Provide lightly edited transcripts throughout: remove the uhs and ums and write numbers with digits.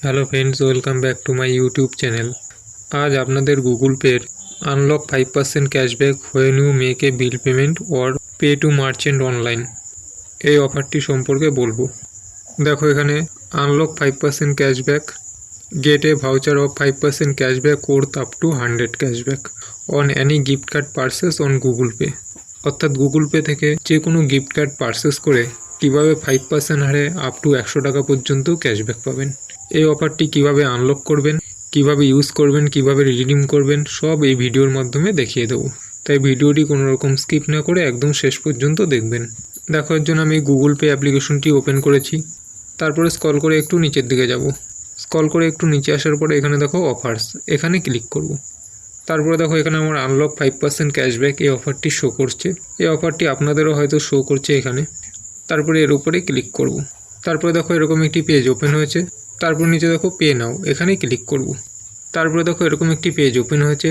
Hello friends, welcome back to my YouTube channel. আজ আপনাদের Google পের unlock 5% cashback when you make a bill payment or pay to merchant online এই অফারটি সম্পর্কে বলবো। দেখো এখানে unlock 5% cashback, get a voucher of 5% cashback worth up to 100 cashback on any gift card purchase on Google Pay. অর্থাৎ Google Pay থেকে যে কোনো গিফট কার্ড পারচেস করে কীভাবে 5% হারে আপ টু 100 টাকা পর্যন্ত ক্যাশব্যাক পাবেন। এই অফারটি কিভাবে আনলক করবেন, কিভাবে ইউজ করবেন, কিভাবে রিডিম করবেন, সব এই ভিডিওর মাধ্যমে দেখিয়ে দেবো। তাই ভিডিওটি কোনো রকম স্কিপ না করে একদম শেষ পর্যন্ত দেখবেন। দেখার জন্য আমি গুগল পে অ্যাপ্লিকেশনটি ওপেন করেছি। তারপরে স্ক্রল করে একটু নিচের দিকে যাব। স্ক্রল করে একটু নিচে আসার পরে এখানে দেখো অফার্স, এখানে ক্লিক করব। তারপরে দেখো এখানে আমার আনলক 5% ক্যাশব্যাক এই অফারটি শো করছে। এই অফারটি আপনাদেরও হয়তো শো করছে এখানে। তারপরে এর উপরে ক্লিক করব। তারপরে দেখো এরকম একটি পেজ ওপেন হয়েছে। তারপর নিচে দেখো পে নাও, এখানেই ক্লিক করব। তারপরে দেখো এরকম একটি পেজ ওপেন হয়েছে।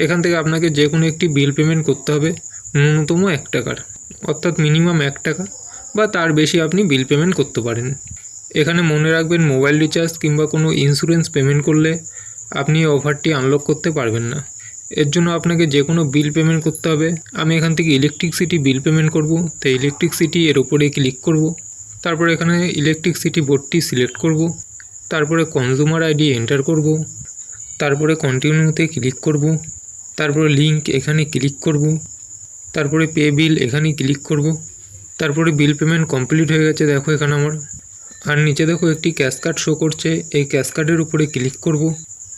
এখান থেকে আপনাকে যে কোনো একটি বিল পেমেন্ট করতে হবে ন্যূনতম 1 টাকার, অর্থাৎ মিনিমাম 1 টাকা বা তার বেশি আপনি বিল পেমেন্ট করতে পারেন। এখানে মনে রাখবেন, মোবাইল রিচার্জ কিংবা কোনো ইন্স্যুরেন্স পেমেন্ট করলে আপনি এই অফারটি আনলক করতে পারবেন না। এর জন্য আপনাকে যে কোনো বিল পেমেন্ট করতে হবে। আমি এখান থেকে ইলেকট্রিসিটি বিল পেমেন্ট করব, তাই ইলেকট্রিসিটি এর উপরে ক্লিক করব। তারপরে এখানে ইলেকট্রিসিটি বোর্ডটি সিলেক্ট করব। তারপরে কনজিউমার আইডি এন্টার করব। তারপরে কন্টিনিউতে ক্লিক করব। তারপরে লিঙ্ক এখানে ক্লিক করব। তারপরে পে বিল এখানে ক্লিক করব। তারপরে বিল পেমেন্ট কমপ্লিট হয়ে গেছে দেখো এখানে আমার। আর নিচে দেখো একটি ক্যাশ কার্ড শো করছে, এই ক্যাশ কার্ডের উপরে ক্লিক করব।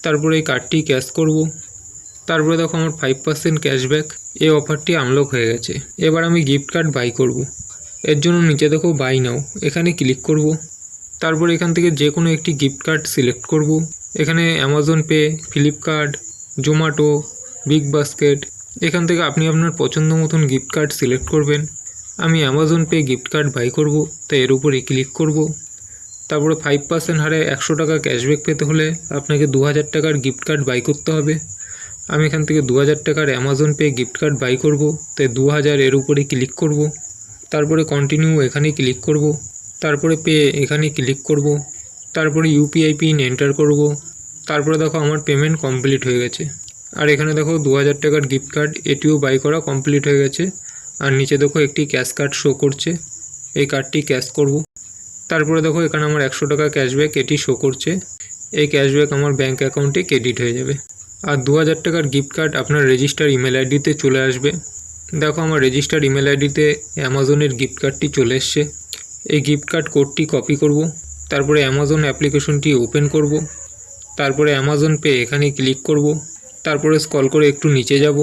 তারপরে এই কার্ডটি ক্যাশ করব। তারপরে দেখো আমার 5% ক্যাশব্যাক এই অফারটি আনলক হয়ে গেছে। এবার আমি গিফট কার্ড বাই করব। এর জন্য নিচে দেখো বাই নাও, এখানে ক্লিক করব। তারপর এখান থেকে যে কোনো একটি গিফট কার্ড সিলেক্ট করব। এখানে Amazon pay, Flipkart, Zomato, big basket, এখান থেকে আপনি আপনার পছন্দ মতন গিফট কার্ড সিলেক্ট করবেন। আমি Amazon Pay gift card buy করব, তাই এর উপরে ক্লিক করব। তারপরে 5% হারে 100 টাকা ক্যাশব্যাক পেতে হলে আপনাকে 2000 টাকার গিফট কার্ড বাই করতে হবে। আমি এখান থেকে 2000 টাকার Amazon Pay gift card buy করব, তাই 2000 এর উপরে ক্লিক করব। তারপরে কন্টিনিউ এখানে ক্লিক করব। তারপরে পে এখানে ক্লিক করব। তারপরে ইউপিআই পিন এন্টার করব। তারপরে দেখো আমার পেমেন্ট কমপ্লিট হয়ে গেছে। আর এখানে দেখো 2000 টাকার গিফট কার্ড এটিও বাই করা কমপ্লিট হয়ে গেছে। আর নিচে দেখো একটি ক্যাশ কার্ড শো করছে, এই কার্ডটি ক্যাশ করব। তারপরে দেখো এখানে আমার 100 টাকা ক্যাশব্যাক এটি শো করছে, এই ক্যাশব্যাক আমার ব্যাঙ্ক অ্যাকাউন্টে ক্রেডিট হয়ে যাবে। আর 2000 টাকার গিফট কার্ড আপনার রেজিস্টার ইমেল আইডিতে চলে আসবে। দেখো আমার রেজিস্টার ইমেল আইডিতে অ্যামাজনের গিফট কার্ডটি চলে এসছে। এই গিফট কার্ড কোডটি কপি করব। তারপরে অ্যামাজন অ্যাপ্লিকেশনটি ওপেন করব। তারপরে অ্যামাজন পে এখানে ক্লিক করব। তারপরে স্ক্রল করে একটু নিচে যাব।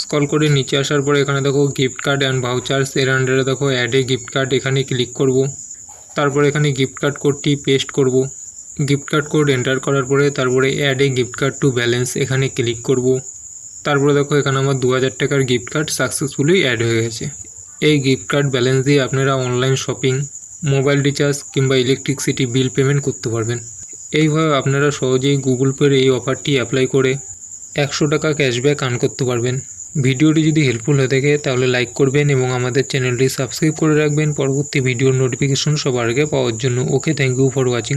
স্ক্রল করে নিচে আসার পরে এখানে দেখো গিফট কার্ড অ্যান্ড ভাউচার্স, এর আন্ডারে দেখো অ্যাড এ গিফট কার্ড, এখানে ক্লিক করব। তারপরে এখানে গিফট কার্ড কোডটি পেস্ট করব। গিফট কার্ড কোড এন্টার করার পরে তারপরে add a gift card to balance, এখানে ক্লিক করব। তারপরে দেখো এখানে আমার 2000 টাকার গিফট কার্ড সাকসেসফুলি অ্যাড হয়ে গেছে। এই গিফট কার্ড ব্যালেন্স দিয়ে আপনারা অনলাইন শপিং, মোবাইল রিচার্জ কিংবা ইলেকট্রিসিটি বিল পেমেন্ট করতে পারবেন। এইভাবে আপনারা সহজেই গুগল পের এই অফারটি অ্যাপ্লাই করে 100 টাকা ক্যাশব্যাক আর্ন করতে পারবেন। ভিডিওটি যদি হেল্পফুল হয়ে থাকে তাহলে লাইক করবেন এবং আমাদের চ্যানেলটি সাবস্ক্রাইব করে রাখবেন পরবর্তী ভিডিওর নোটিফিকেশন সবার আগে পাওয়ার জন্য। ওকে, থ্যাংক ইউ ফর ওয়াচিং।